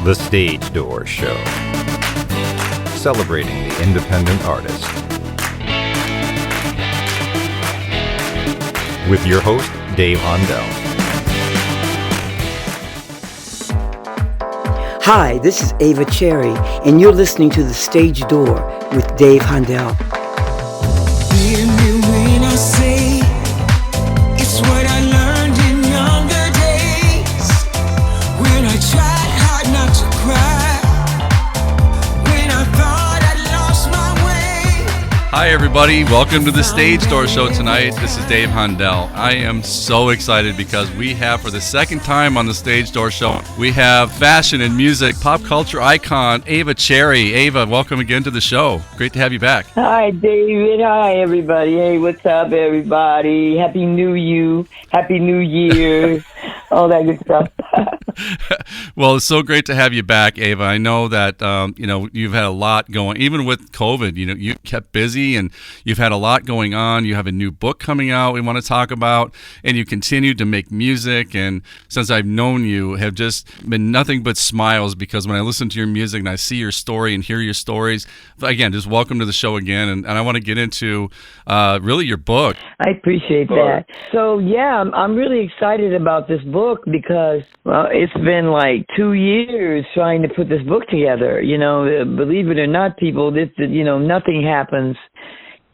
The Stage Door Show, celebrating the independent artist. With your host, Dave Hondell. Hi, this is Ava Cherry, and you're listening to The Stage Door with Dave Hondell. Hear me when I say it's what I learned in younger days, when I tried hard not to cry, when I thought I lost my way. Hi everybody, welcome to the Stage Door Show tonight. This is Dave Hondell. I am so excited because we have, for the second time on the Stage Door Show, we have fashion and music, pop culture icon, Ava Cherry. Ava, welcome again to the show. Great to have you back. Hi, David. Hi, everybody. Hey, what's up, everybody? Happy New You. Happy New Year. All that good stuff. Well, it's so great to have you back, Ava. I know that, you've had a lot going, even with COVID, you kept busy and you've had a lot going on. You have a new book coming out we want to talk about, and you continue to make music. And since I've known you, have just been nothing but smiles, because when I listen to your music and I see your story and hear your stories, again, just welcome to the show again. And I want to get into really your book. I appreciate that. So, yeah, I'm really excited about this book because, well, it's been like 2 years trying to put this book together. Believe it or not, people, nothing happens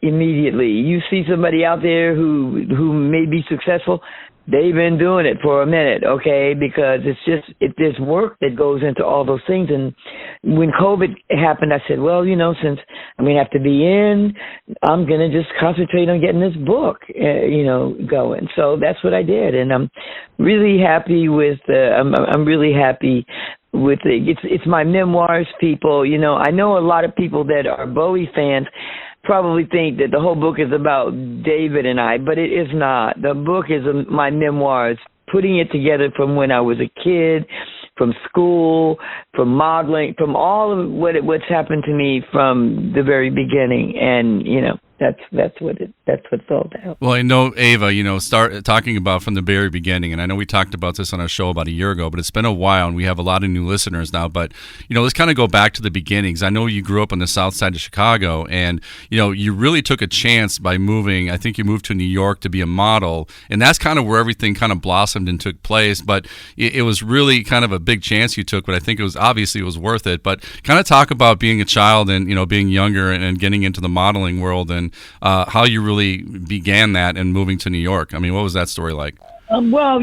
immediately. You see somebody out there who may be successful. They've been doing it for a minute, okay? Because there's work that goes into all those things. And when COVID happened, I said, well, since I'm going to have to be in, I'm going to just concentrate on getting this book, going. So that's what I did. And I'm really happy with, I'm really happy with it. It's my memoirs, people. I know a lot of people that are Bowie fans probably think that the whole book is about David and I, but it is not. The book is my memoirs, putting it together from when I was a kid, from school, from modeling, from all of what's happened to me from the very beginning. And, that's what it's all about. Well, I know, Ava, start talking about from the very beginning, and I know we talked about this on our show about a year ago, but it's been a while, and we have a lot of new listeners now. But, let's kind of go back to the beginnings. I know you grew up on the south side of Chicago, and, you really took a chance by moving. I think you moved to New York to be a model, and that's kind of where everything kind of blossomed and took place. But it was really kind of a big chance you took, but I think it was worth it. But kind of talk about being a child and, being younger and getting into the modeling world, and how you really began that and moving to New York. I mean, what was that story like? Well,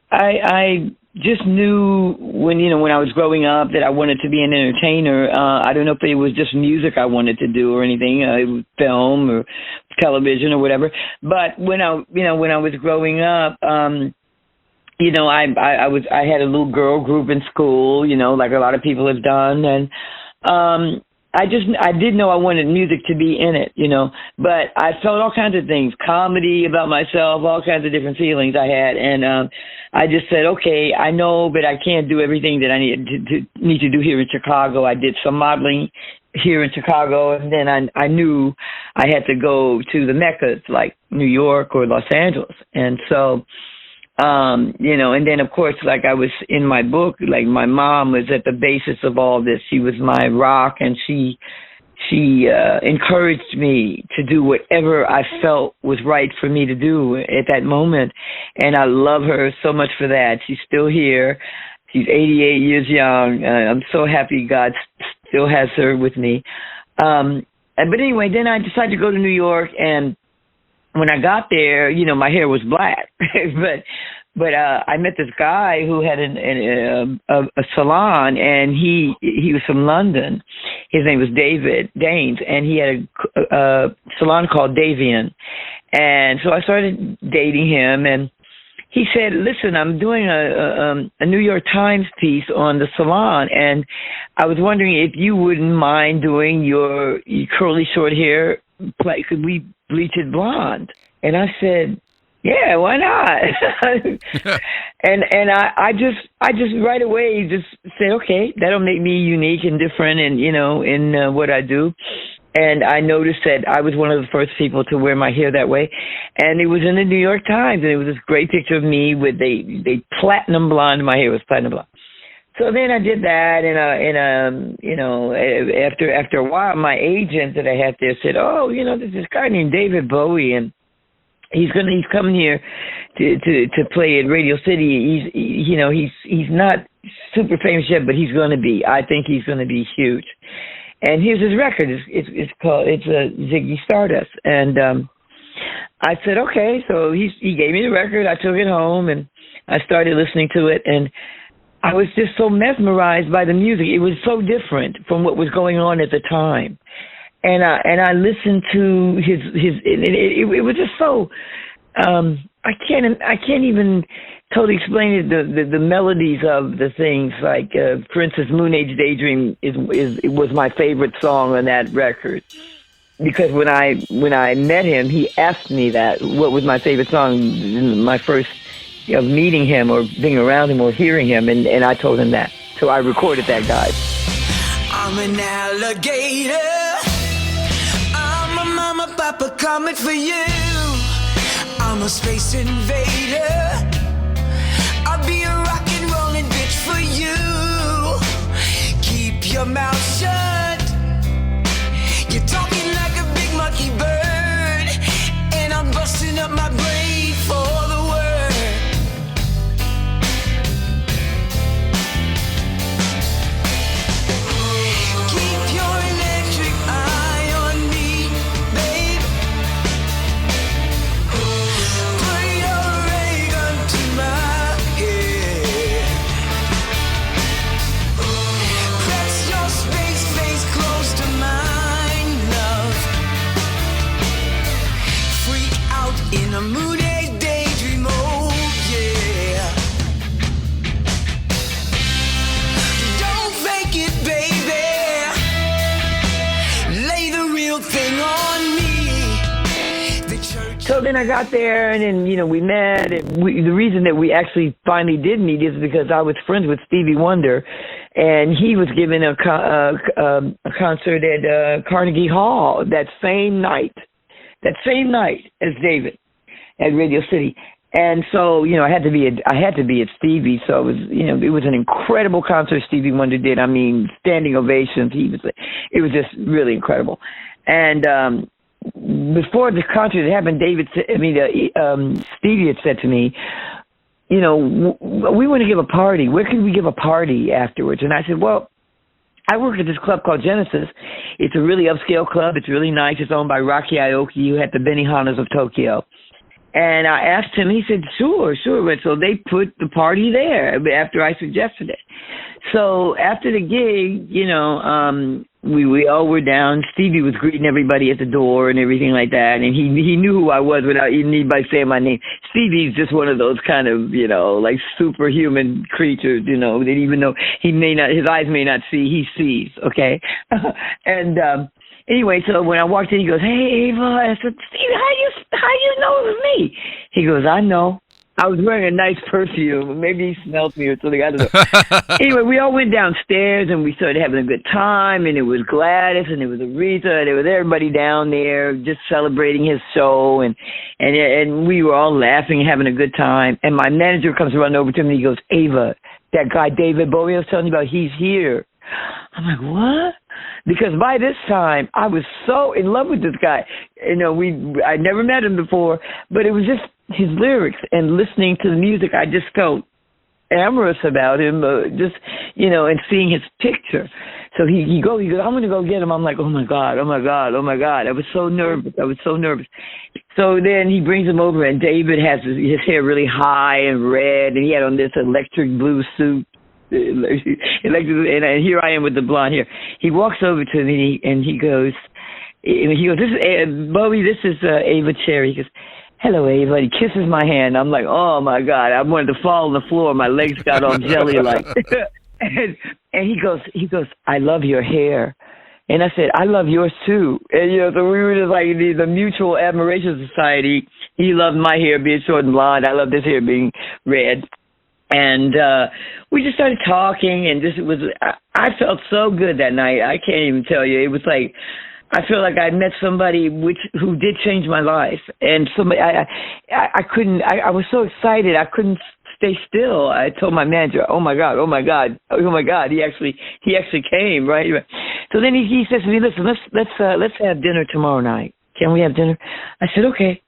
I just knew when I was growing up that I wanted to be an entertainer. I don't know if it was just music I wanted to do or anything, film or television or whatever. But when I was growing up, I had a little girl group in school, like a lot of people have done, and I did know I wanted music to be in it, but I felt all kinds of things, comedy about myself, all kinds of different feelings I had. And I just said, okay, I know, but I can't do everything that I need to do here in Chicago. I did some modeling here in Chicago, and then I knew I had to go to the Meccas like New York or Los Angeles. And so, and then of course, like I was in my book, like my mom was at the basis of all this. She was my rock, and she encouraged me to do whatever I felt was right for me to do at that moment. And I love her so much for that. She's still here. She's 88 years young. I'm so happy God still has her with me. But anyway, then I decided to go to New York, and when I got there, my hair was black, but I met this guy who had a salon, and he was from London. His name was David Daines, and he had a salon called Davian. And so I started dating him, and he said, listen, I'm doing a New York Times piece on the salon, and I was wondering if you wouldn't mind doing your curly short hair. Could we bleach it blonde? And I said, yeah, why not? and I just right away just said, okay, that'll make me unique and different, and in what I do. And I noticed that I was one of the first people to wear my hair that way. And it was in the New York Times, and it was this great picture of me with they platinum blonde. My hair was platinum blonde. So then I did that, and you know, after a while, my agent that I had there said, "Oh, you know, there's this guy named David Bowie, and he's coming here to play at Radio City. He's not super famous yet, but he's going to be. I think he's going to be huge. And here's his record. It's called Ziggy Stardust." And I said, okay. So he gave me the record. I took it home and I started listening to it, and I was just so mesmerized by the music. It was so different from what was going on at the time. And I listened to his it was just so I can't even totally explain it. The melodies of the things, like for instance, Moon Age Daydream was my favorite song on that record, because when I met him, he asked me that what was my favorite song in my first of meeting him or being around him or hearing him, and I told him that. So I recorded that, guys. I'm an alligator. I'm a mama, papa coming for you. I'm a space invader. I'll be a rock and rollin' bitch for you. Keep your mouth shut. You're talking like a big monkey bird, and I'm busting up my brain for the word. Keep your electric eye on me, babe. Put your ray gun to my head. Press your space face close to mine, love. Freak out in a Moon Age Daydream, oh yeah. Don't fake it, baby. Lay the real thing on me. The church. So then I got there, and then, you know, we met. And the reason that we actually finally did meet is because I was friends with Stevie Wonder, and he was giving a concert at Carnegie Hall that same night as David at Radio City. And so, you know, I had to be at Stevie. So it was, you know, it was an incredible concert Stevie Wonder did. I mean, standing ovations. It was just really incredible. And before the concert happened, Stevie had said to me, you know, we want to give a party. Where can we give a party afterwards? And I said, well, I work at this club called Genesis. It's a really upscale club. It's really nice. It's owned by Rocky Aoki, who had the Benihanas of Tokyo. And I asked him, he said, sure. So they put the party there after I suggested it. So after the gig, you know, we all were down. Stevie was greeting everybody at the door and everything like that. And he knew who I was without even anybody saying my name. Stevie's just one of those kind of, you know, like superhuman creatures, you know, that even though his eyes may not see, he sees, okay? And anyway, so when I walked in, he goes, "Hey, Ava." I said, "Steve, how you know it was me?" He goes, "I know. I was wearing a nice perfume. Maybe he smelled me or something. I don't know." Anyway, we all went downstairs and we started having a good time. And it was Gladys and it was Aretha and it was everybody down there just celebrating his show. And we were all laughing and having a good time. And my manager comes running over to me and he goes, "Ava, that guy David Bowie I was telling you about, he's here." I'm like, "What?" Because by this time, I was so in love with this guy. You know, I'd never met him before, but it was just his lyrics and listening to the music. I just felt amorous about him, just, you know, and seeing his picture. So he goes, "I'm going to go get him." I'm like, oh my God. I was so nervous. So then he brings him over, and David has his hair really high and red, and he had on this electric blue suit. And here I am with the blonde hair. He walks over to me and he goes, "This is Bowie. This is Ava Cherry." He goes, "Hello, Ava." And he kisses my hand. I'm like, oh my God! I wanted to fall on the floor. My legs got all jelly like. and he goes, "I love your hair." And I said, "I love yours too." And you know, so we were just like the mutual admiration society. He loved my hair being short and blonde. I loved his hair being red. And we just started talking, and I felt so good that night. I can't even tell you. It was like, I feel like I met somebody who did change my life. And somebody, I was so excited. I couldn't stay still. I told my manager, oh my God, he actually came, right? So then he says to me, listen, let's have dinner tomorrow night. Can we have dinner? I said, okay.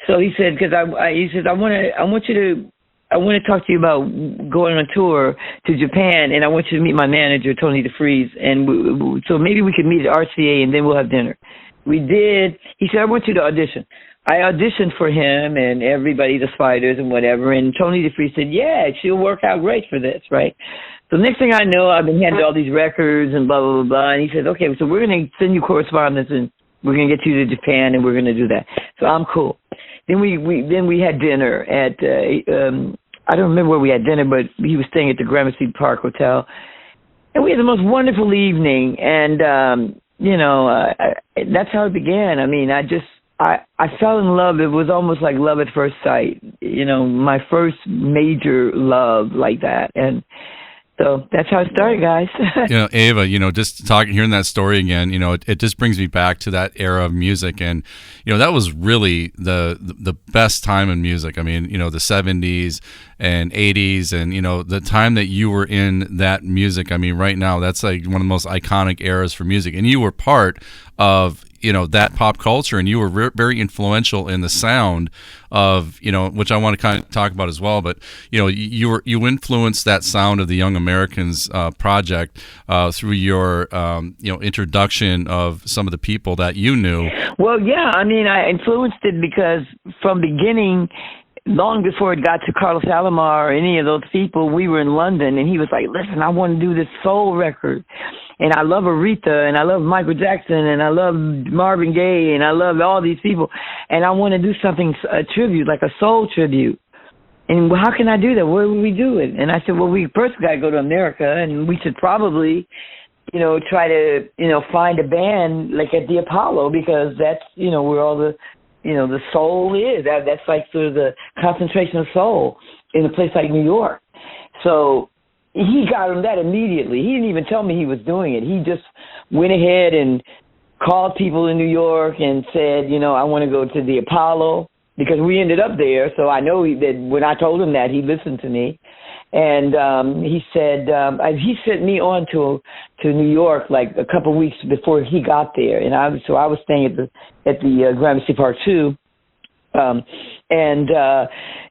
So he said, because he said, I want to talk to you about going on tour to Japan, and I want you to meet my manager, Tony DeFries, and so maybe we could meet at RCA, and then we'll have dinner. We did. He said, I want you to audition. I auditioned for him and everybody, the Spiders and whatever, and Tony DeFries said, yeah, she'll work out great for this, right? So next thing I know, I've been handed all these records and blah, blah, blah, blah, and he said, okay, so we're going to send you correspondence, and we're going to get you to Japan, and we're going to do that. So I'm cool. Then we had dinner at, I don't remember where we had dinner, but he was staying at the Gramercy Park Hotel, and we had the most wonderful evening, and, that's how it began. I mean, I fell in love. It was almost like love at first sight, my first major love like that. And so that's how it started, guys. Ava, just hearing that story again, it just brings me back to that era of music. And, that was really the best time in music. I mean, the 70s and 80s and, the time that you were in that music. I mean, right now, that's like one of the most iconic eras for music. And you were part of, that pop culture, and you were very influential in the sound of, which I want to kind of talk about as well. But, you influenced that sound of the Young Americans project through your, introduction of some of the people that you knew. Well, yeah, I mean, I influenced it because from beginning, long before it got to Carlos Alomar or any of those people, we were in London, and he was like, listen, I want to do this soul record. And I love Aretha, and I love Michael Jackson, and I love Marvin Gaye, and I love all these people. And I want to do something, a tribute, like a soul tribute. And how can I do that? Where would we do it? And I said, well, we first got to go to America, and we should probably, try to, find a band like at the Apollo, because that's, where all the, the soul is. That's like sort of the concentration of soul in a place like New York. So he got him that immediately. He didn't even tell me he was doing it. He just went ahead and called people in New York and said, I want to go to the Apollo, because we ended up there. So I know that when I told him that, he listened to me. And he said, he sent me on to New York like a couple of weeks before he got there. And I was staying at the Gramercy Park too.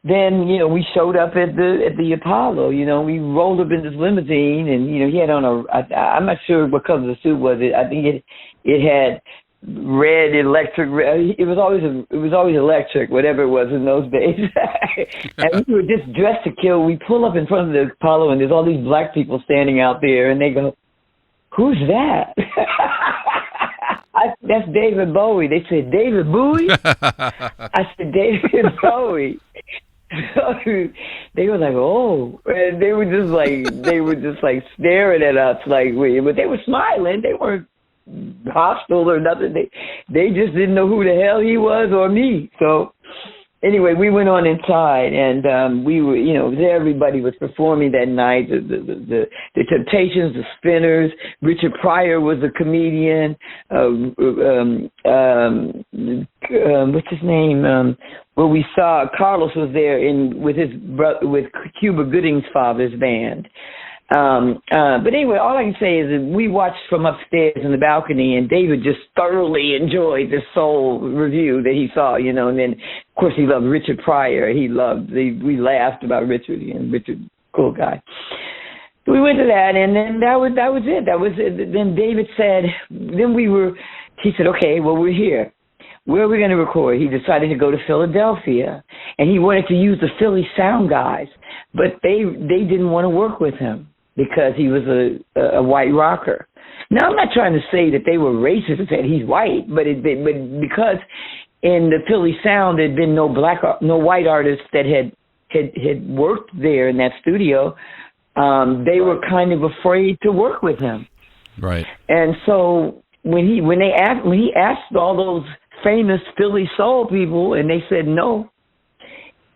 Then, we showed up at the Apollo, we rolled up in this limousine, and, he had on I'm not sure what color the suit was. I think it had red electric, it was always electric, whatever it was in those days. And we were just dressed to kill. We pull up in front of the Apollo, and there's all these black people standing out there, and they go, who's that? That's David Bowie. They said, David Bowie? I said, David Bowie. So they were like, oh, and they were just like staring at us like but they were smiling. They weren't hostile or nothing. They just didn't know who the hell he was or me. So anyway, we went on inside, and we were, everybody was performing that night. The Temptations, the Spinners. Richard Pryor was a comedian. What's his name? Well, we saw Carlos was there with Cuba Gooding's father's band. But anyway, all I can say is that we watched from upstairs in the balcony, and David just thoroughly enjoyed the soul review that he saw, and then, of course, he loved Richard Pryor. We laughed about Richard, and Richard, cool guy. We went to that, and then that was it. Then David said, he said, okay, well, we're here. Where are we going to record? He decided to go to Philadelphia, and he wanted to use the Philly sound guys, but they didn't want to work with him because he was a white rocker. Now, I'm not trying to say that they were racist and said he's white, but because in the Philly sound there had been no white artists that had worked there in that studio, they were kind of afraid to work with him. Right. And so when he asked all those famous Philly soul people, and they said no.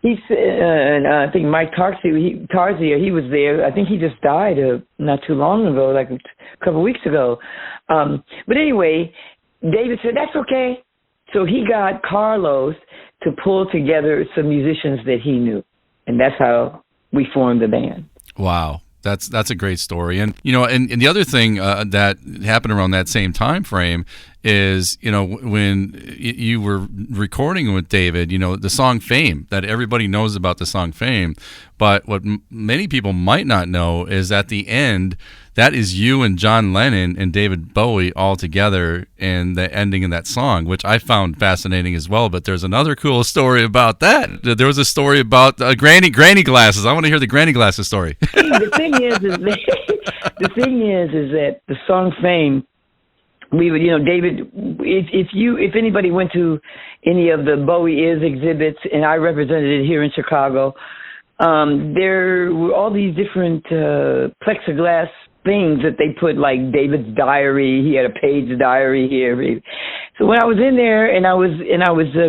He said, and I think Mike Tarzier, he was there. I think he just died not too long ago, like a couple of weeks ago. But anyway, David said, that's okay. So he got Carlos to pull together some musicians that he knew. And that's how we formed the band. Wow. That's a great story. And, you know, and the other thing that happened around that same time frame is, you know, when you were recording with David, you know, the song Fame, that everybody knows about the song Fame. But what many people might not know is at the end, that is you and John Lennon and David Bowie all together in the ending of that song, which I found fascinating as well. But there's another cool story about that. There was a story about granny glasses. I want to hear the granny glasses story. The thing is that the song Fame, we would, you know, David, if anybody went to any of the Bowie Is exhibits, and I represented it here in Chicago, there were all these different plexiglass things that they put, like David's diary. He had a page diary here. So when I was in there and I was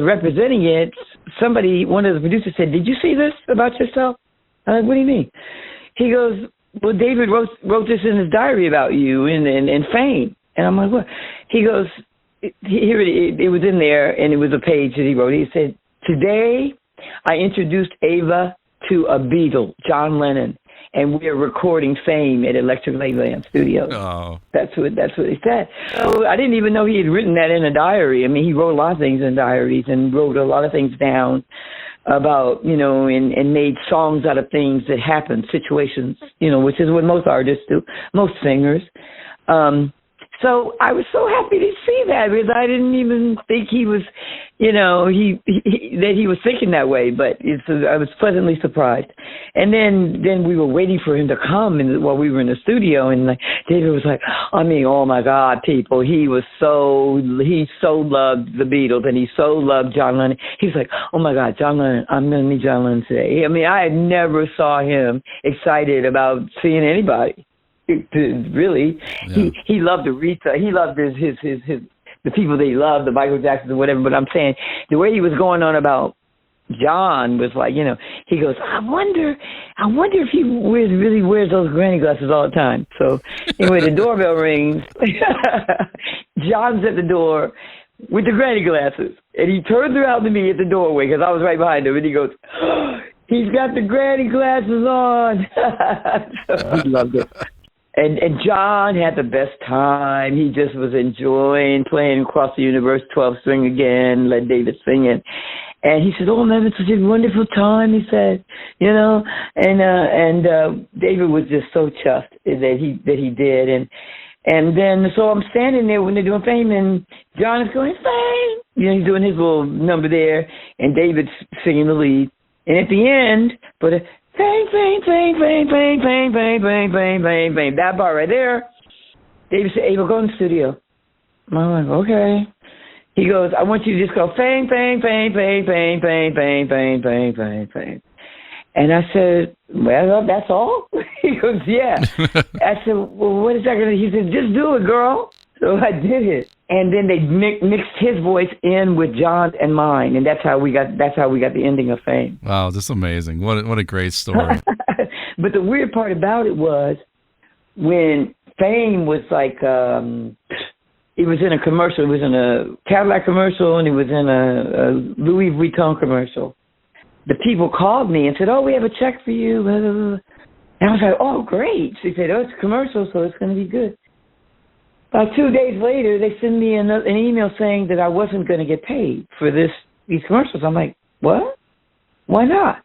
representing it, one of the producers said, "Did you see this about yourself?" I'm like, "What do you mean?" He goes, "Well, David wrote this in his diary about you and Fame." And I'm like, "What?" He goes, "Here it was in there, and it was a page that he wrote." He said, "Today, I introduced Ava to a Beatle, John Lennon, and we are recording Fame at Electric Ladyland Studios." Oh. That's what he said. So I didn't even know he had written that in a diary. I mean, he wrote a lot of things in diaries and wrote a lot of things down about, you know, and made songs out of things that happened, situations, you know, which is what most artists do, most singers. So I was so happy to see that, because I didn't even think he was, you know, that he was thinking that way. But I was pleasantly surprised. And then we were waiting for him to come, and while we were in the studio, and like David was like, I mean, oh my God, people, he so loved the Beatles, and he so loved John Lennon. He was like, oh my God, John Lennon, I'm going to meet John Lennon today. I mean, I never saw him excited about seeing anybody. Really, yeah. He loved Aretha. He loved his the people that he loved, the Michael Jacksons or whatever. But I'm saying the way he was going on about John was like, you know, he goes, I wonder if he really wears those granny glasses all the time. So anyway, the doorbell rings. John's at the door with the granny glasses, and he turns around to me at the doorway because I was right behind him, and he goes, he's got the granny glasses on. So he loved it. And John had the best time. He just was enjoying playing Across the Universe 12-string again, let David sing it. And he said, oh, man, it's such a wonderful time, he said, you know. And David was just so chuffed that he did. And then, so I'm standing there when they're doing Fame, and John is going, Fame. You know, he's doing his little number there, and David's singing the lead. And at the end, but Fame, fame, fame, fame, fame, fame, fame, fame, fame, fame, fame. That part right there. David said, Ava, go in the studio. I'm like, okay. He goes, I want you to just go fame, fame, fame, fame, fame, fame, fame, fame, fame, fame, fame. And I said, well, that's all? He goes, yeah. I said, well, what is that going to do? He said, just do it, girl. So I did it. And then they mixed his voice in with John and mine, and that's how we got the ending of Fame. Wow, that's amazing. What a great story. But the weird part about it was when Fame was like it was in a commercial. It was in a Cadillac commercial, and it was in a Louis Vuitton commercial. The people called me and said, oh, we have a check for you. And I was like, oh, great. She said, oh, it's a commercial, so it's going to be good. About 2 days later, they sent me an email saying that I wasn't going to get paid for these commercials. I'm like, what? Why not?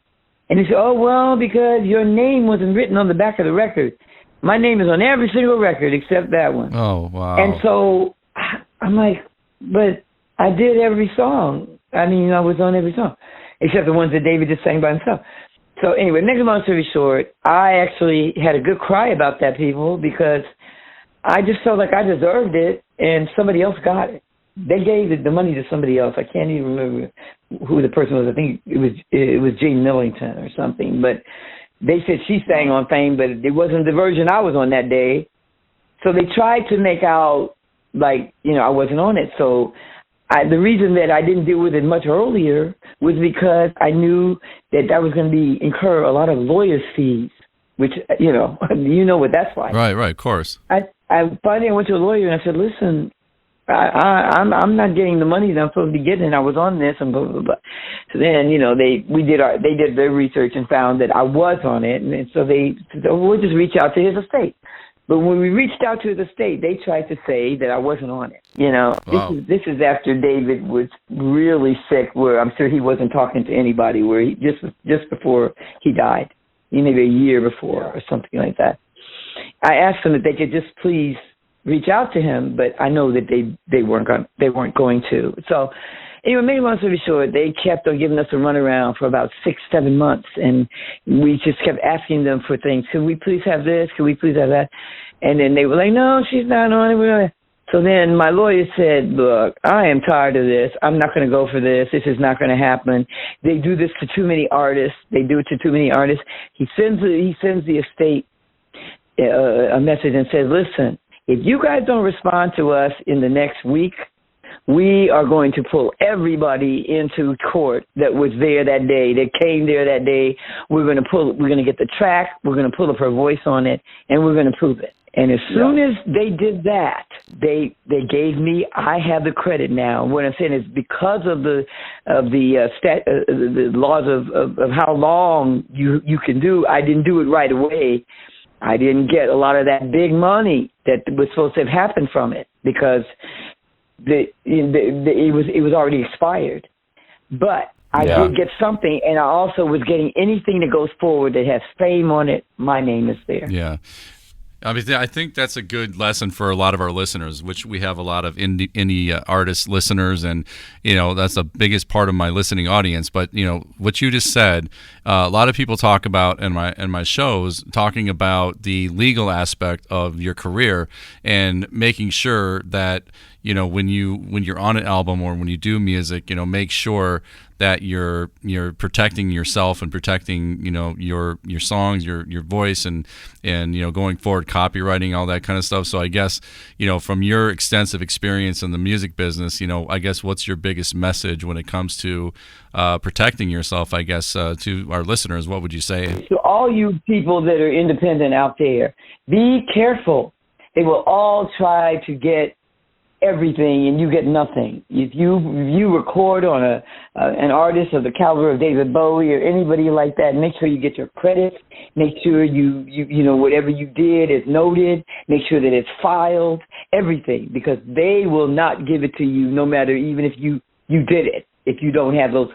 And they said, oh, well, because your name wasn't written on the back of the record. My name is on every single record except that one. Oh, wow. And so I'm like, but I did every song. I mean, I was on every song, except the ones that David just sang by himself. So anyway, make a long story short, I actually had a good cry about that, people, because I just felt like I deserved it, and somebody else got it. They gave the money to somebody else. I can't even remember who the person was. I think it was Jane Millington or something. But they said she sang on Fame, but it wasn't the version I was on that day. So they tried to make out like, you know, I wasn't on it. So the reason that I didn't deal with it much earlier was because I knew that was going to incur a lot of lawyer's fees, which, you know what that's like. Right, of course. I finally went to a lawyer and I said, listen, I'm not getting the money that I'm supposed to be getting. I was on this and blah blah blah. So then, they did their research and found that I was on it, and so they said, oh, we'll just reach out to his estate. But when we reached out to his estate, they tried to say that I wasn't on it. Wow. This is after David was really sick, where I'm sure he wasn't talking to anybody, where he just before he died, maybe a year before or something like that. I asked them if they could just please reach out to him, but I know that they weren't going to. So anyway, make a long story short, they kept on giving us a runaround for about 6-7 months, and we just kept asking them for things. Could we please have this? Could we please have that? And then they were like, no, she's not on it. So then my lawyer said, look, I am tired of this. I'm not going to go for this. This is not going to happen. They do this to too many artists. They do it to too many artists. He sends the estate a message and says, listen, if you guys don't respond to us in the next week, we are going to pull everybody into court that was there that day, that came there that day. We're going to get the track, we're going to pull up her voice on it, and we're going to prove it. And as soon as they did that, they gave me, I have the credit now. What I'm saying is because of the laws of how long you can do, I didn't do it right away. I didn't get a lot of that big money that was supposed to have happened from it because it was already expired. But I did get something, and I also was getting anything that goes forward that has fame on it. My name is there. Yeah. I mean, I think that's a good lesson for a lot of our listeners, which we have a lot of indie artist listeners, and that's the biggest part of my listening audience. But what you just said, a lot of people talk about in my shows, talking about the legal aspect of your career and making sure that when you're on an album or when you do music, make sure that you're protecting yourself and protecting your songs, your voice, and going forward, copywriting, all that kind of stuff. So I guess from your extensive experience in the music business, I guess what's your biggest message when it comes to protecting yourself? I guess to our listeners, what would you say? To all you people that are independent out there, be careful. They will all try to get everything and you get nothing. If you record on an artist of the caliber of David Bowie or anybody like that, make sure you get your credits. Make sure you whatever you did is noted. Make sure that it's filed. Everything, because they will not give it to you, no matter even if you did it. If you don't have those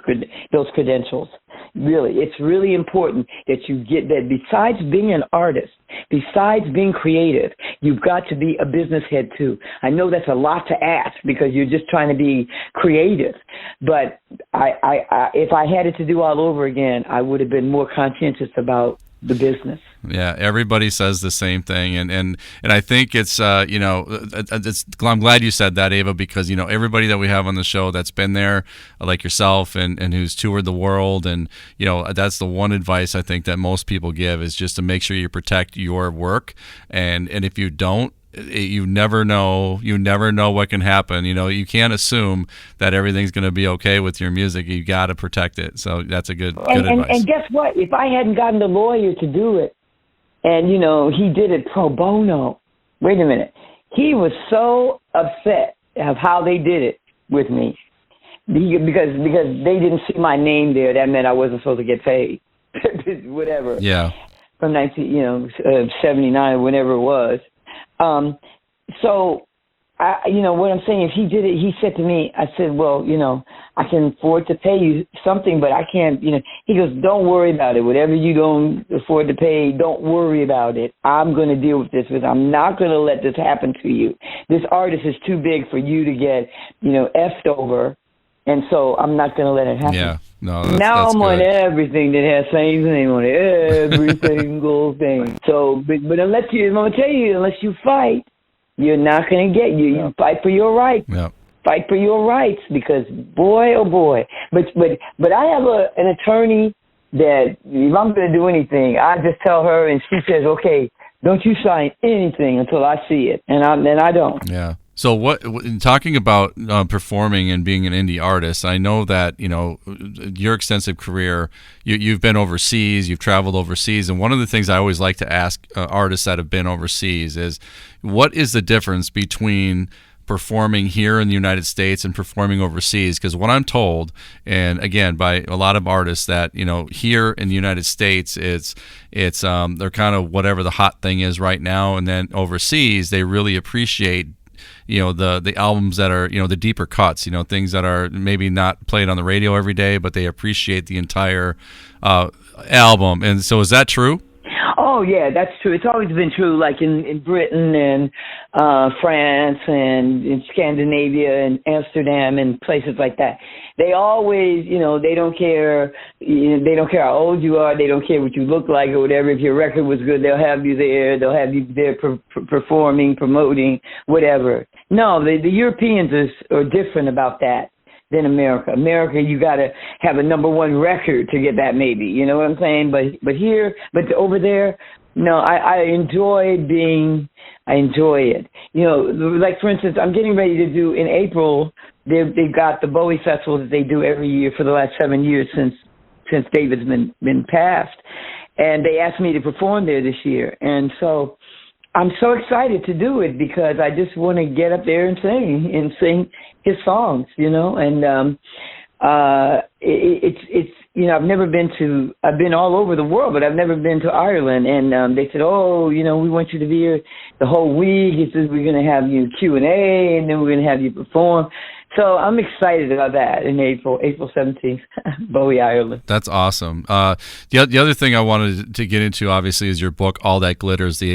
credentials. Really, it's really important that you get that. Besides being an artist, besides being creative, you've got to be a business head too. I know that's a lot to ask because you're just trying to be creative, but if I had it to do all over again, I would have been more conscientious about the business. Yeah, everybody says the same thing, and I think it's I'm glad you said that, Ava, because everybody that we have on the show that's been there, like yourself, and who's toured the world, and that's the one advice I think that most people give is just to make sure you protect your work, and if you don't, you never know what can happen. You can't assume that everything's going to be okay with your music. You got to protect it. So that's a good advice. And guess what? If I hadn't gotten the lawyer to do it, and he did it pro bono. Wait a minute. He was so upset of how they did it with me because they didn't see my name there. That meant I wasn't supposed to get paid. Whatever. Yeah. From 79 or whenever it was. So, what I'm saying is he did it. He said to me, I said, well, I can afford to pay you something, but I can't, he goes, don't worry about it. Whatever you don't afford to pay, don't worry about it. I'm going to deal with this because I'm not going to let this happen to you. This artist is too big for you to get, effed over. And so I'm not going to let it happen. Yeah. No, now that's I'm on good. everything that has Saint's name on it, every single thing. So, but unless I'm going to tell you, unless you fight, you're not going to get you fight for your rights. Yeah. Fight for your rights because boy, oh boy. But I have an attorney that if I'm going to do anything, I just tell her and she says, okay, don't you sign anything until I see it, and I don't. Yeah. So talking about performing and being an indie artist, I know that, your extensive career, you've been overseas, you've traveled overseas, and one of the things I always like to ask artists that have been overseas is, what is the difference between performing here in the United States and performing overseas? Because what I'm told, and again by a lot of artists, that here in the United States it's they're kind of whatever the hot thing is right now, and then overseas they really appreciate the albums that are the deeper cuts, things that are maybe not played on the radio every day, but they appreciate the entire album. And so is that true? Oh, yeah, that's true. It's always been true, like in Britain and France and in Scandinavia and Amsterdam and places like that. They always, they don't care. They don't care how old you are. They don't care what you look like or whatever. If your record was good, they'll have you there. They'll have you there performing, promoting, whatever. No, the Europeans are different about that than America. America, you got to have a number one record to get that, maybe. You know what I'm saying? But over there, no, I enjoy it. Like, for instance, I'm getting ready to do in April, they've got the Bowie Festival that they do every year for the last 7 years since David's been passed. And they asked me to perform there this year. And so I'm so excited to do it because I just want to get up there and sing his songs, and it's I've been all over the world, but I've never been to Ireland. And they said, we want you to be here the whole week. He says, we're going to have you Q&A, and then we're going to have you perform. So I'm excited about that in April 17th, Bowie, Ireland. That's awesome. The other thing I wanted to get into, obviously, is your book, All That Glitters, the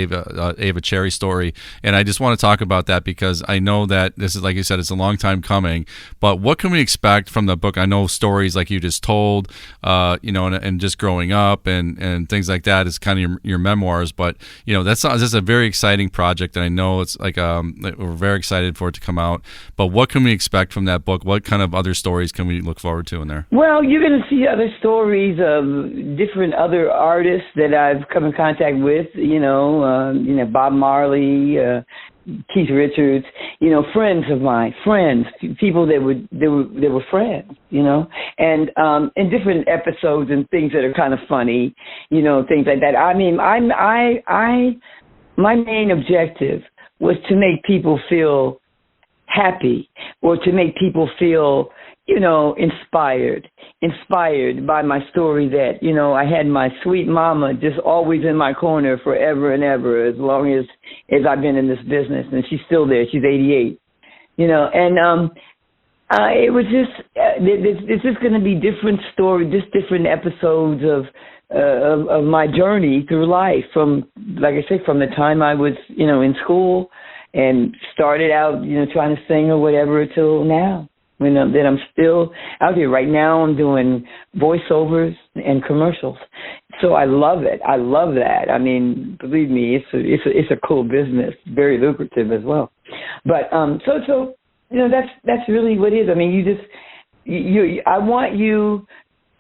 Ava Cherry story. And I just want to talk about that because I know that this is, like you said, it's a long time coming. But what can we expect from the book? I know stories like you just told, and just growing up and things like that is kind of your memoirs. But, that's a very exciting project. And I know it's like we're very excited for it to come out. But what can we expect from that book? What kind of other stories can we look forward to in there? Well, you're going to see other stories of different other artists that I've come in contact with, Bob Marley, Keith Richards, friends of mine, people that were friends, and different episodes and things that are kind of funny, things like that. I mean, my main objective was to make people feel happy, or to make people feel, inspired by my story that, I had my sweet mama just always in my corner forever and ever, as long as I've been in this business, and she's still there. She's 88, and it was just, it's just going to be different stories, just different episodes of my journey through life, from, like I said, from the time I was, in school and started out, trying to sing or whatever, till now, that I'm still out here. Right now I'm doing voiceovers and commercials. So I love it. I love that. I mean, believe me, it's a cool business, very lucrative as well. But so that's really what it is. I mean, I want you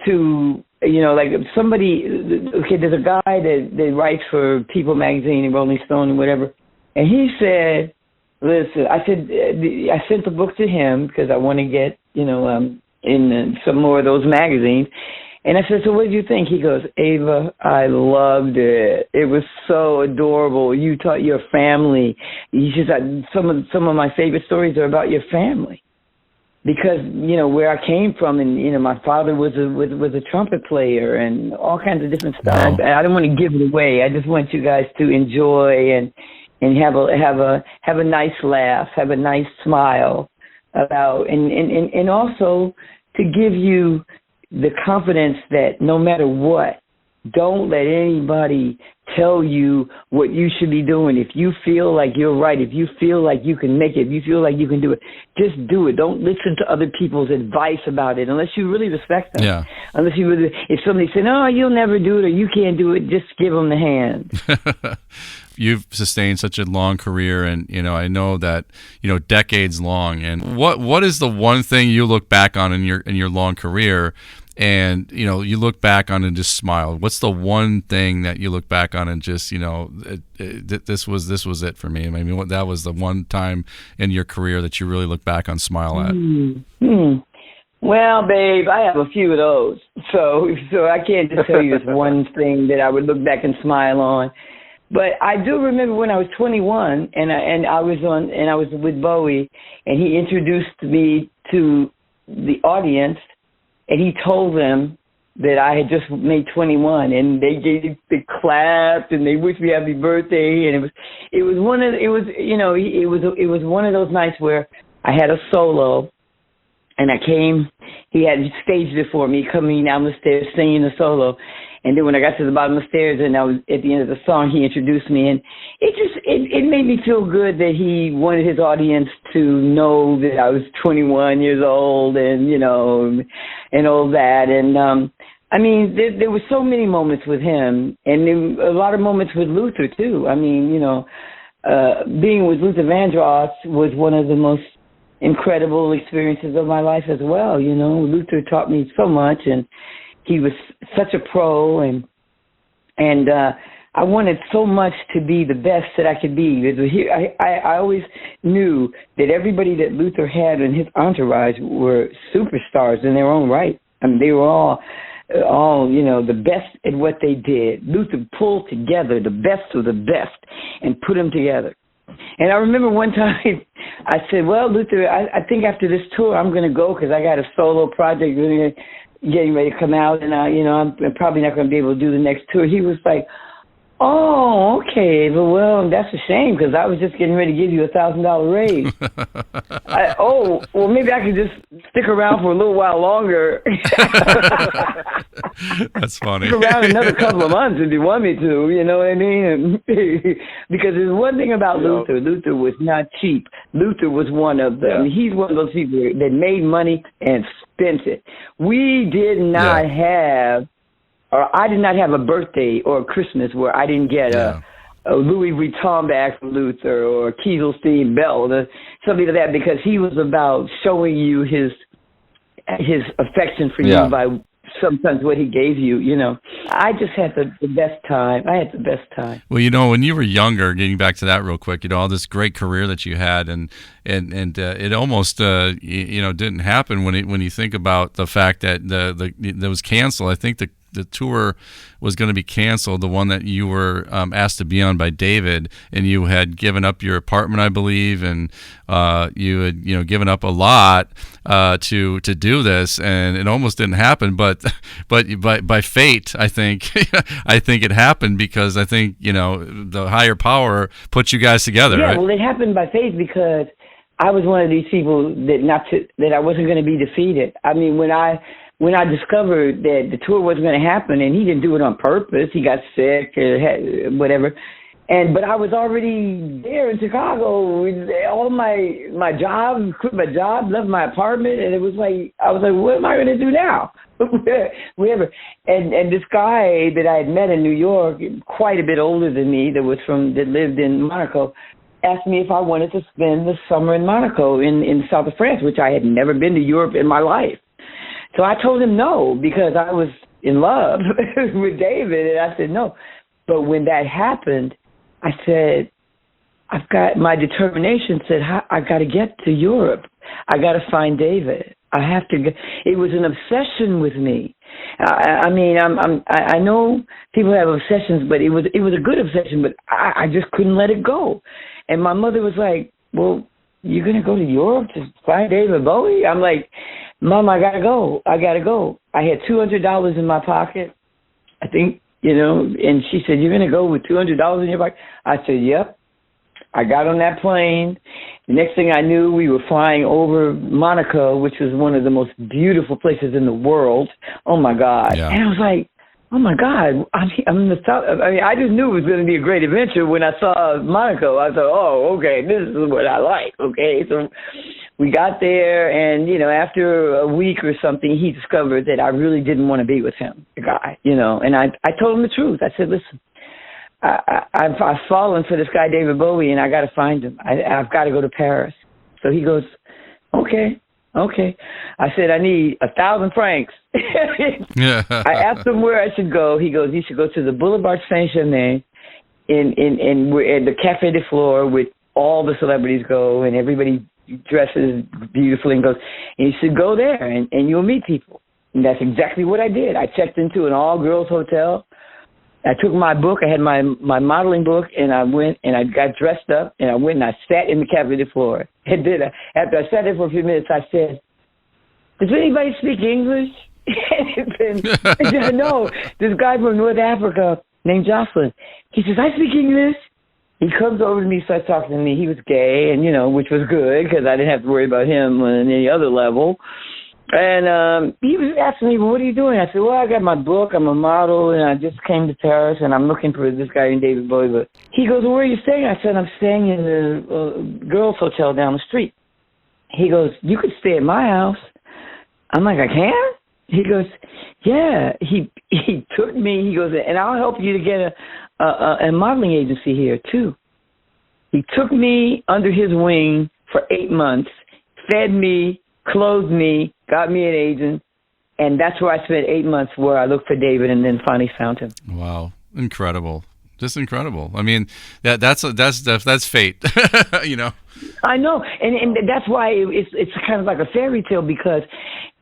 to, like somebody, okay, there's a guy that writes for People magazine and Rolling Stone and whatever. And he said, listen, I sent the book to him because I want to get, in some more of those magazines. And I said, so what did you think? He goes, Ava, I loved it. It was so adorable. You taught your family. He said, some of my favorite stories are about your family. Because, where I came from, and, my father was a trumpet player and all kinds of different stuff. Wow. I don't want to give it away. I just want you guys to enjoy and have a nice laugh, have a nice smile about, and also to give you the confidence that no matter what, don't let anybody tell you what you should be doing. If you feel like you're right, if you feel like you can make it, if you feel like you can do it, just do it. Don't listen to other people's advice about it unless you really respect them. Yeah. Unless you really, if somebody said, "No, you'll never do it," or "You can't do it," just give them the hand. You've sustained such a long career, and I know that decades long. And what is the one thing you look back on in your long career? And you look back on and just smile. What's the one thing that you look back on and just this was it for me? I mean, that was the one time in your career that you really look back on, smile at. Well, babe, I have a few of those, so I can't just tell you this one thing that I would look back and smile on. But I do remember when I was 21 and I was with Bowie, and he introduced me to the audience, and he told them that I had just made 21, and they clapped and they wished me happy birthday, and it was one of those nights where I had a solo, and he had staged it for me, coming down the stairs singing the solo. And then when I got to the bottom of the stairs and I was at the end of the song, he introduced me, and it made me feel good that he wanted his audience to know that I was 21 years old, and and all that. And I mean, there were so many moments with him, and there were a lot of moments with Luther too. I mean, being with Luther Vandross was one of the most incredible experiences of my life as well. Luther taught me so much, and he was such a pro, and I wanted so much to be the best that I could be. I always knew that everybody that Luther had in his entourage were superstars in their own right. I mean, they were all the best at what they did. Luther pulled together the best of the best and put them together. And I remember one time I said, well, Luther, I think after this tour I'm going to go because I got a solo project getting ready to come out, and I'm probably not going to be able to do the next tour. He was like, oh, okay, well, that's a shame because I was just getting ready to give you $1,000 raise. Well, maybe I could just stick around for a little while longer. That's funny. Stick around another couple of months if you want me to, you know what I mean? Because there's one thing about Luther. Luther was not cheap. Luther was one of them. I mean, he's one of those people that made money and spent it. We did not have, or I did not have a birthday or a Christmas where I didn't get a Louis Vuitton bag from Luther or a Kieselstein belt or something like that, because he was about showing you his affection for you by sometimes what he gave you, I just had the best time. I had the best time. Well, when you were younger, getting back to that real quick, all this great career that you had, and it almost didn't happen when you think about the fact that that was canceled. I think the tour was going to be canceled, the one that you were asked to be on by David, and you had given up your apartment, I believe, and you had given up a lot to do this, and it almost didn't happen. But by fate, I think it happened because I think the higher power put you guys together. Yeah, right? Well, it happened by fate because I was one of these people that I wasn't going to be defeated. I mean, when I discovered that the tour wasn't going to happen, and he didn't do it on purpose, he got sick or whatever, but I was already there in Chicago with all my job, quit my job, left my apartment, and it was like, I was like, what am I going to do now? Whatever. And this guy that I had met in New York, quite a bit older than me, that lived in Monaco, asked me if I wanted to spend the summer in Monaco in the south of France, which I had never been to Europe in my life. So I told him no because I was in love with David, and I said no. But when that happened, I said, I've got my determination said, I've got to get to Europe. I got to find David. I have to get. It was an obsession with me. I mean, I know people have obsessions, but it was a good obsession, but I just couldn't let it go. And my mother was like, well, you're going to go to Europe to find David Bowie? I'm like, Mom, I got to go. I had $200 in my pocket, I think, and she said, you're going to go with $200 in your pocket? I said, yep. I got on that plane. The next thing I knew, we were flying over Monaco, which was one of the most beautiful places in the world. Oh, my God. Yeah. And I was like, oh, my God, I'm in the South. I mean, I just knew it was going to be a great adventure when I saw Monaco. I thought, oh, okay, this is what I like, okay? So we got there, and, after a week or something, he discovered that I really didn't want to be with him, the guy, and I told him the truth. I said, listen, I've fallen for this guy, David Bowie, and I got to find him. I've got to go to Paris. So he goes, okay. I said, I need 1,000 francs. I asked him where I should go. He goes, you should go to the Boulevard Saint-Germain in the Café de Flore, with all the celebrities go, and everybody dresses beautifully, and goes, and you should go there, and you'll meet people. And that's exactly what I did. I checked into an all-girls hotel. I took my book. I had my modeling book, and I went and I got dressed up, and I went and I sat in the cafeteria floor. And then after I sat there for a few minutes, I said, "Does anybody speak English?" And no, this guy from North Africa named Jocelyn. He says, "I speak English." He comes over to me, starts talking to me. He was gay, and which was good because I didn't have to worry about him on any other level. And he was asking me, "Well, what are you doing?" I said, "Well, I got my book. I'm a model, and I just came to Paris, and I'm looking for this guy named David Bowie." But he goes, "Well, where are you staying?" I said, "I'm staying in the girls' hotel down the street." He goes, "You could stay at my house." I'm like, "I can?" He goes, "Yeah." He took me. He goes, "And I'll help you to get a modeling agency here too." He took me under his wing for 8 months, fed me, clothed me, got me an agent, and that's where I spent 8 months, where I looked for David and then finally found him. Wow, incredible. Just incredible. I mean, that's fate, I know, and that's why it's kind of like a fairy tale, because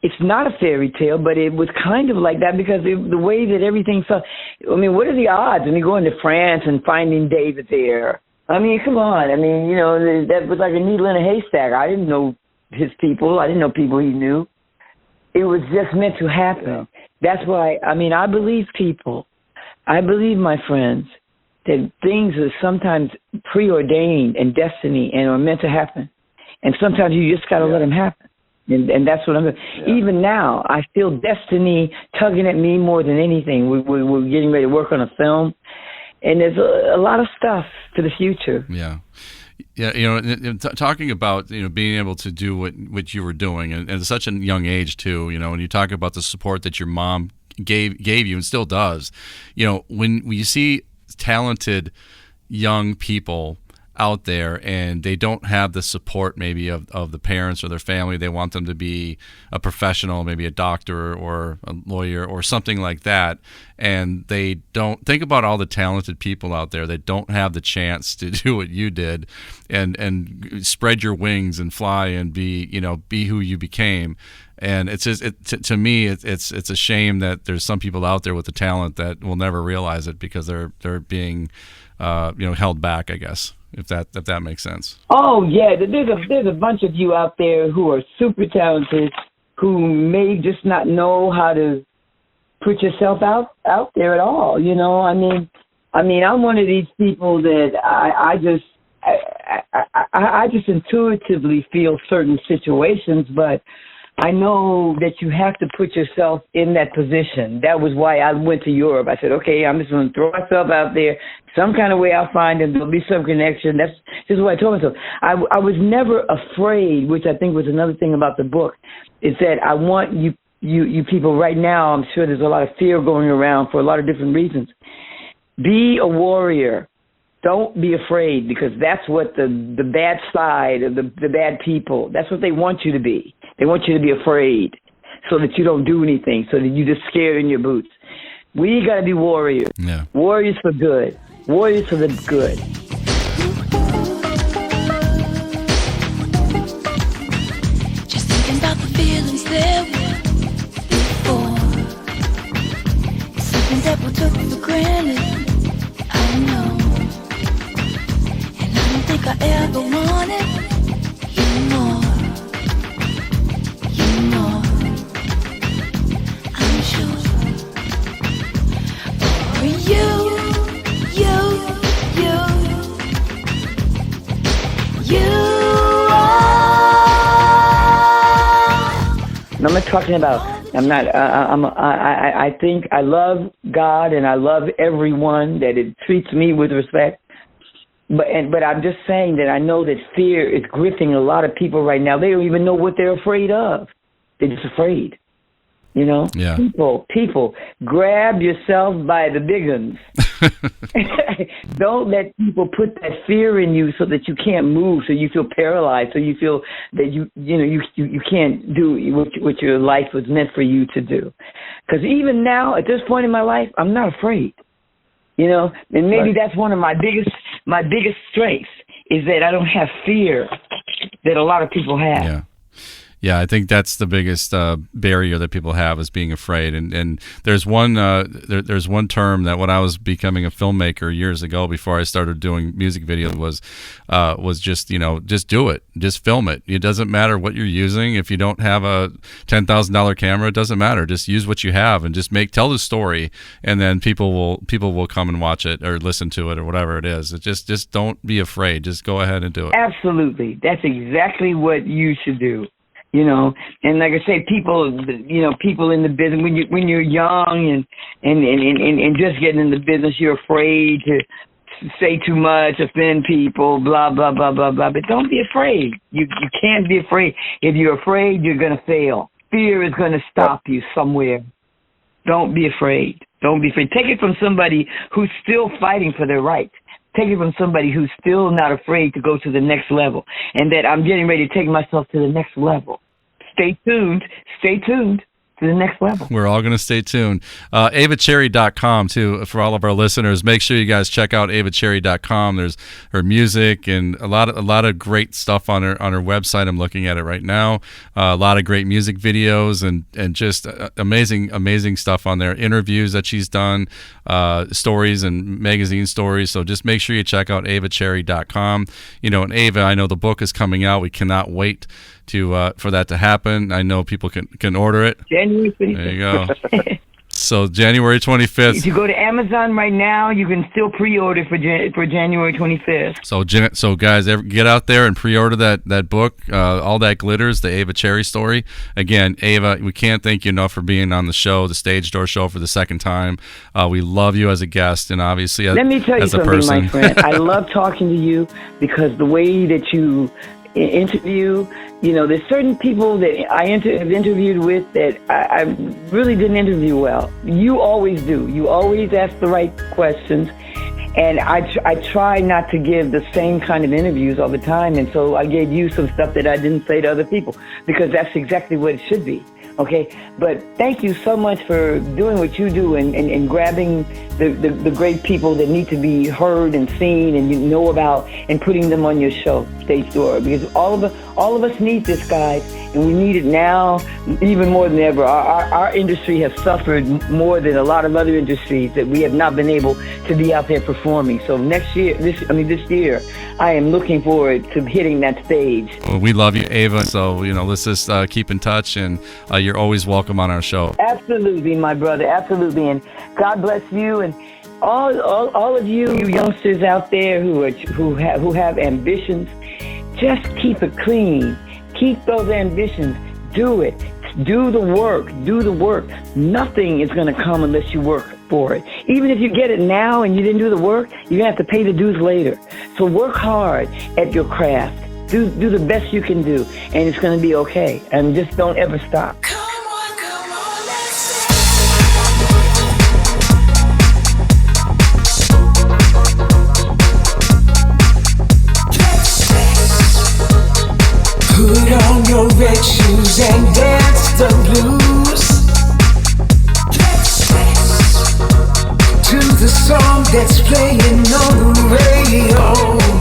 it's not a fairy tale, but it was kind of like that because the way that everything felt. I mean, what are the odds? I mean, going to France and finding David there. I mean, come on. I mean, that was like a needle in a haystack. I didn't know his people. I didn't know people he knew. It was just meant to happen. That's why, I believe people. I believe, my friends, that things are sometimes preordained and destiny and are meant to happen. And sometimes you just got to let them happen. And that's what I'm doing. Yeah. Even now, I feel destiny tugging at me more than anything. We're getting ready to work on a film. And there's a lot of stuff for the future. Yeah. Yeah, talking about being able to do what you were doing, and at such a young age too. When you talk about the support that your mom gave you and still does. When you see talented young people out there and they don't have the support maybe of the parents or their family, they want them to be a professional, maybe a doctor or a lawyer or something like that, and they don't think about all the talented people out there that don't have the chance to do what you did and spread your wings and fly and be who you became. And it's just to me it's a shame that there's some people out there with the talent that will never realize it because they're being held back, I guess, if that makes sense. Oh yeah, there's a bunch of you out there who are super talented, who may just not know how to put yourself out there at all. I'm one of these people that I just intuitively feel certain situations, but I know that you have to put yourself in that position. That was why I went to Europe. I said, okay, I'm just going to throw myself out there. Some kind of way I'll find them. There'll be some connection. This is what I told myself. I was never afraid, which I think was another thing about the book, is that I want you people right now, I'm sure there's a lot of fear going around for a lot of different reasons. Be a warrior. Don't be afraid, because that's what the bad side of the bad people, that's what they want you to be. They want you to be afraid so that you don't do anything, so that you just scared in your boots. We got to be warriors. Yeah. Warriors for good. Warriors for the good. Just thinking about the feelings there were before. It's something that we took for granted, I know. And I don't think I ever wanted you more. I'm sure. For you And I'm not talking about, I think I love God and I love everyone, that it treats me with respect. But I'm just saying that I know that fear is gripping a lot of people right now. They don't even know what they're afraid of. They're just afraid. Yeah. People, grab yourself by the big guns. Don't let people put that fear in you so that you can't move, so you feel paralyzed, so you feel that you can't do what your life was meant for you to do. Because even now, at this point in my life, I'm not afraid. And maybe that's one of my biggest strengths, is that I don't have fear that a lot of people have. Yeah. Yeah, I think that's the biggest barrier that people have is being afraid. And there's one there's one term that when I was becoming a filmmaker years ago, before I started doing music videos, was just just do it, just film it. It doesn't matter what you're using. If you don't have a $10,000 camera, it doesn't matter. Just use what you have and just tell the story, and then people will come and watch it or listen to it or whatever it is. It just don't be afraid. Just go ahead and do it. Absolutely, that's exactly what you should do. And like I say, people in the business, when you're young and just getting in the business, you're afraid to say too much, offend people, blah, blah, blah, blah, blah. But don't be afraid. You can't be afraid. If you're afraid, you're going to fail. Fear is going to stop you somewhere. Don't be afraid. Don't be afraid. Take it from somebody who's still fighting for their rights. Take it from somebody who's still not afraid to go to the next level, and that I'm getting ready to take myself to the next level. Stay tuned. Stay tuned to the next level. We're all going to stay tuned. AvaCherry.com, too, for all of our listeners. Make sure you guys check out AvaCherry.com. There's her music and a lot of great stuff on her website. I'm looking at it right now. A lot of great music videos and just amazing stuff on there. Interviews that she's done, stories and magazine stories. So just make sure you check out AvaCherry.com. And Ava, I know the book is coming out. We cannot wait for that to happen. I know people can order it. January 25th. There you go. So January 25th. If you go to Amazon right now, you can still pre-order for January 25th. So guys, get out there and pre-order that book, All That Glitters, the Ava Cherry story. Again, Ava, we can't thank you enough for being on the show, the Stage Door Show, for the second time. We love you as a guest and obviously as a person. Let me tell you something, my friend. I love talking to you because the way that you interview, there's certain people that I have interviewed with that I really didn't interview well. You always do. You always ask the right questions, and I try not to give the same kind of interviews all the time, and so I gave you some stuff that I didn't say to other people because that's exactly what it should be. Okay, but thank you so much for doing what you do and grabbing the great people that need to be heard and seen and about and putting them on your show, Stage Door, because all of us need this, guys, and we need it now even more than ever. Our industry has suffered more than a lot of other industries that we have not been able to be out there performing. So this year, I am looking forward to hitting that stage. Well, we love you, Ava. So let's just keep in touch, and you're always welcome on our show. Absolutely, my brother. Absolutely, and God bless you and all of you youngsters out there who have ambitions. Just keep it clean. Keep those ambitions. Do it. Do the work. Do the work. Nothing is going to come unless you work for it. Even if you get it now and you didn't do the work, you're going to have to pay the dues later. So work hard at your craft. Do the best you can do, and it's going to be okay. And just don't ever stop. Put on your red shoes and dance the blues to the song that's playing on the radio.